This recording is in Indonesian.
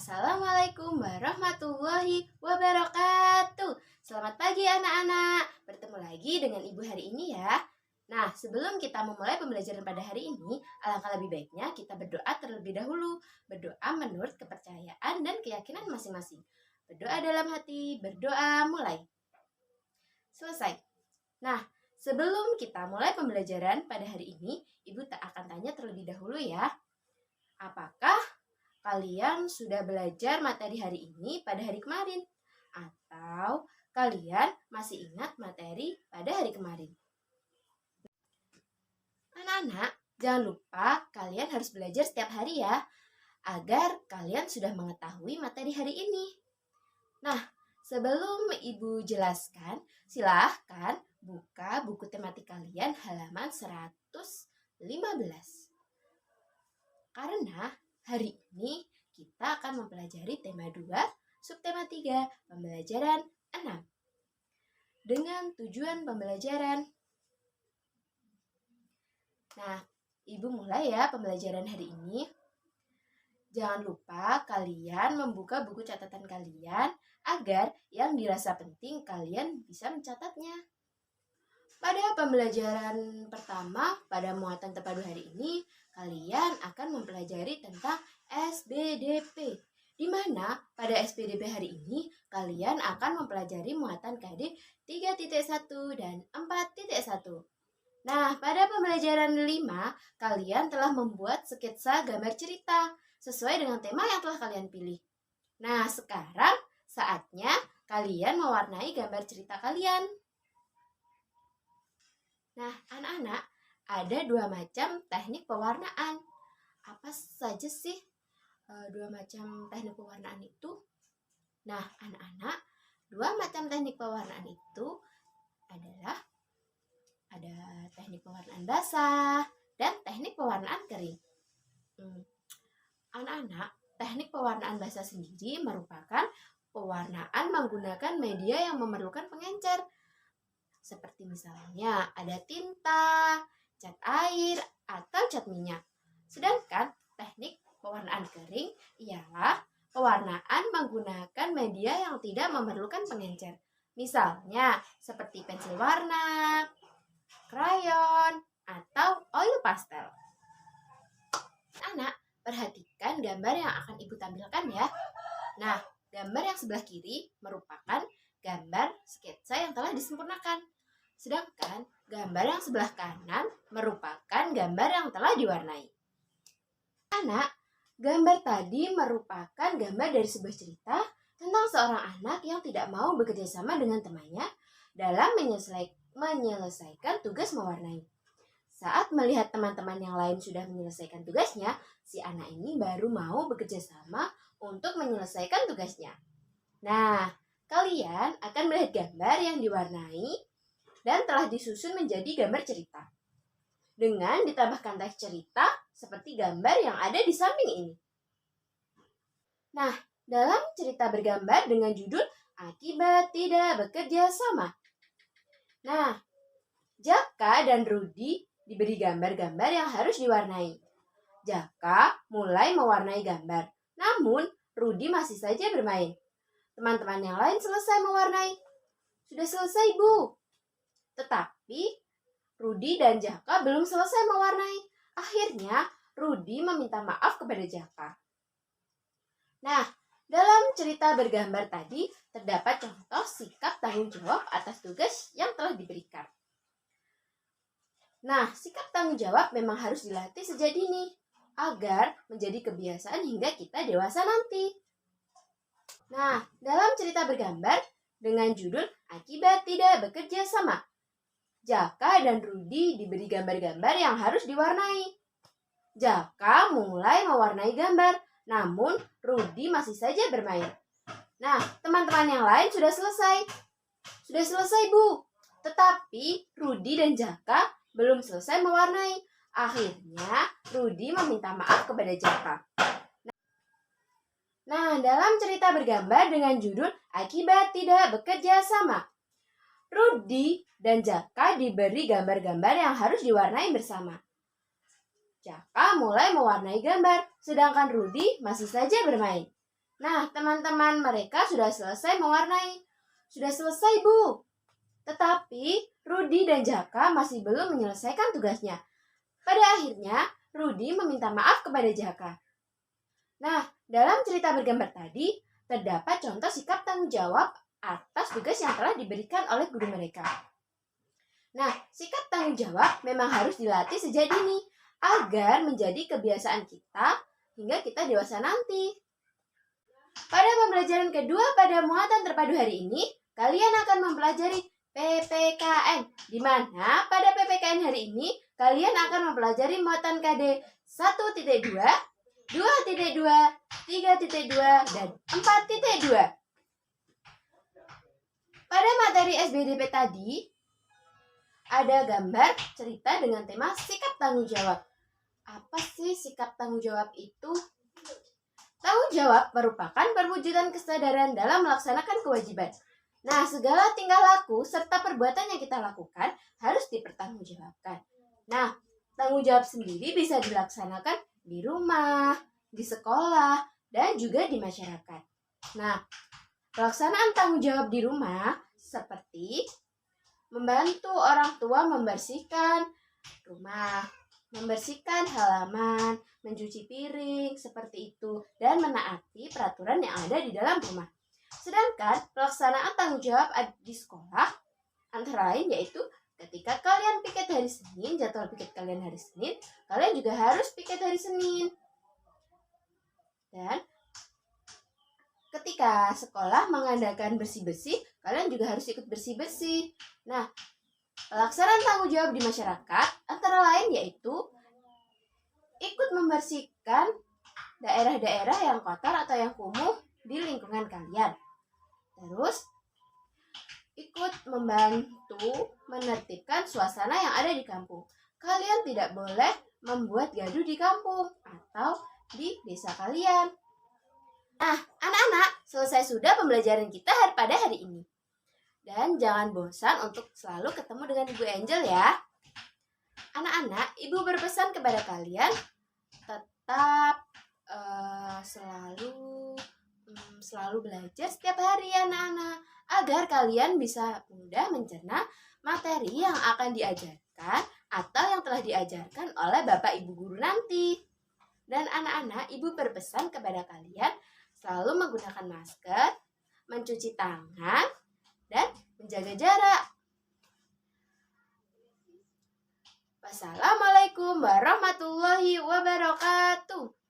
Assalamualaikum warahmatullahi wabarakatuh. Selamat pagi anak-anak. Bertemu lagi dengan Ibu hari ini ya. Nah, sebelum kita memulai pembelajaran pada hari ini, alangkah lebih baiknya kita berdoa terlebih dahulu. Berdoa menurut kepercayaan dan keyakinan masing-masing. Berdoa dalam hati, berdoa mulai. Selesai. Nah, sebelum kita mulai pembelajaran pada hari ini, Ibu tak akan tanya terlebih dahulu ya. Apakah kalian sudah belajar materi hari ini pada hari kemarin? Atau kalian masih ingat materi pada hari kemarin? Anak-anak, jangan lupa kalian harus belajar setiap hari ya, agar kalian sudah mengetahui materi hari ini. Nah, sebelum Ibu jelaskan, silahkan buka buku tematik kalian halaman 115. Karena hari ini kita akan mempelajari tema 2, subtema 3, pembelajaran 6. Dengan tujuan pembelajaran. Nah, Ibu mulai ya pembelajaran hari ini. Jangan lupa kalian membuka buku catatan kalian agar yang dirasa penting kalian bisa mencatatnya. Pada pembelajaran pertama pada muatan terpadu hari ini, kalian akan mempelajari tentang SPDP, di mana pada SPDP hari ini kalian akan mempelajari muatan KD 3.1 dan 4.1. Nah, pada pembelajaran 5, kalian telah membuat sketsa gambar cerita sesuai dengan tema yang telah kalian pilih. Nah, sekarang saatnya kalian mewarnai gambar cerita kalian. Nah, anak-anak, ada 2 macam teknik pewarnaan. Apa saja sih 2 macam teknik pewarnaan itu? Nah, anak-anak, 2 macam teknik pewarnaan itu adalah ada teknik pewarnaan basah dan teknik pewarnaan kering. Anak-anak, teknik pewarnaan basah sendiri merupakan pewarnaan menggunakan media yang memerlukan pengencer. Seperti misalnya ada tinta, cat air, atau cat minyak. Sedangkan teknik pewarnaan kering ialah pewarnaan menggunakan media yang tidak memerlukan pengencer. Misalnya seperti pensil warna, krayon, atau oil pastel. Anak, perhatikan gambar yang akan Ibu tampilkan ya. Nah, gambar yang sebelah kiri merupakan gambar sketsa yang telah disempurnakan. Sedangkan gambar yang sebelah kanan merupakan gambar yang telah diwarnai. Anak, gambar tadi merupakan gambar dari sebuah cerita tentang seorang anak yang tidak mau bekerja sama dengan temannya dalam menyelesaikan tugas mewarnai. Saat melihat teman-teman yang lain sudah menyelesaikan tugasnya, si anak ini baru mau bekerja sama untuk menyelesaikan tugasnya. Nah, kalian akan melihat gambar yang diwarnai dan telah disusun menjadi gambar cerita. Dengan ditambahkan teks cerita seperti gambar yang ada di samping ini. Nah, dalam cerita bergambar dengan judul Akibat Tidak Bekerja Sama. Nah, Jaka dan Rudi diberi gambar-gambar yang harus diwarnai. Jaka mulai mewarnai gambar, namun Rudi masih saja bermain. Teman-teman yang lain selesai mewarnai. Sudah selesai, Bu. Tetapi Rudi dan Jaka belum selesai mewarnai. Akhirnya Rudi meminta maaf kepada Jaka. Nah, dalam cerita bergambar tadi terdapat contoh sikap tanggung jawab atas tugas yang telah diberikan. Nah, sikap tanggung jawab memang harus dilatih sejak dini agar menjadi kebiasaan hingga kita dewasa nanti. Nah, dalam cerita bergambar dengan judul Akibat Tidak Bekerja Sama, Jaka dan Rudi diberi gambar-gambar yang harus diwarnai. Jaka mulai mewarnai gambar, namun Rudi masih saja bermain. Nah, teman-teman yang lain sudah selesai. Sudah selesai, Bu. Tetapi Rudi dan Jaka belum selesai mewarnai. Akhirnya Rudi meminta maaf kepada Jaka. Nah, dalam cerita bergambar dengan judul Akibat Tidak Bekerja Sama, Rudi dan Jaka diberi gambar-gambar yang harus diwarnai bersama. Jaka mulai mewarnai gambar, sedangkan Rudi masih saja bermain. Nah, teman-teman mereka sudah selesai mewarnai. Sudah selesai, Bu. Tetapi Rudi dan Jaka masih belum menyelesaikan tugasnya. Pada akhirnya, Rudi meminta maaf kepada Jaka. Nah, dalam cerita bergambar tadi, terdapat contoh sikap tanggung jawab atas tugas yang telah diberikan oleh guru mereka. Nah, sikap tanggung jawab memang harus dilatih sejak dini agar menjadi kebiasaan kita hingga kita dewasa nanti. Pada pembelajaran kedua pada muatan terpadu hari ini, kalian akan mempelajari PPKN, di mana pada PPKN hari ini kalian akan mempelajari muatan KD 1.2, 2.2, 3.2, dan 4.2. Pada materi SBDP tadi, ada gambar cerita dengan tema sikap tanggung jawab. Apa sih sikap tanggung jawab itu? Tanggung jawab merupakan perwujudan kesadaran dalam melaksanakan kewajiban. Nah, segala tingkah laku serta perbuatan yang kita lakukan harus dipertanggungjawabkan. Nah, tanggung jawab sendiri bisa dilaksanakan di rumah, di sekolah, dan juga di masyarakat. Nah, pelaksanaan tanggung jawab di rumah seperti membantu orang tua membersihkan rumah, membersihkan halaman, mencuci piring, seperti itu, dan menaati peraturan yang ada di dalam rumah. Sedangkan pelaksanaan tanggung jawab di sekolah antara lain yaitu ketika kalian piket hari Senin, jadwal piket kalian hari Senin, kalian juga harus piket hari Senin. Dan ketika sekolah mengadakan bersih-bersih, kalian juga harus ikut bersih-bersih. Nah, pelaksanaan tanggung jawab di masyarakat antara lain yaitu ikut membersihkan daerah-daerah yang kotor atau yang kumuh di lingkungan kalian. Terus, ikut membantu menertibkan suasana yang ada di kampung. Kalian tidak boleh membuat gaduh di kampung atau di desa kalian. Nah, anak-anak, selesai sudah pembelajaran kita pada hari ini. Dan jangan bosan untuk selalu ketemu dengan Ibu Angel ya. Anak-anak, Ibu berpesan kepada kalian tetap selalu belajar setiap hari ya anak-anak, agar kalian bisa mudah mencerna materi yang akan diajarkan atau yang telah diajarkan oleh Bapak Ibu guru nanti. Dan anak-anak, Ibu berpesan kepada kalian selalu menggunakan masker, mencuci tangan, dan menjaga jarak. Wassalamualaikum warahmatullahi wabarakatuh.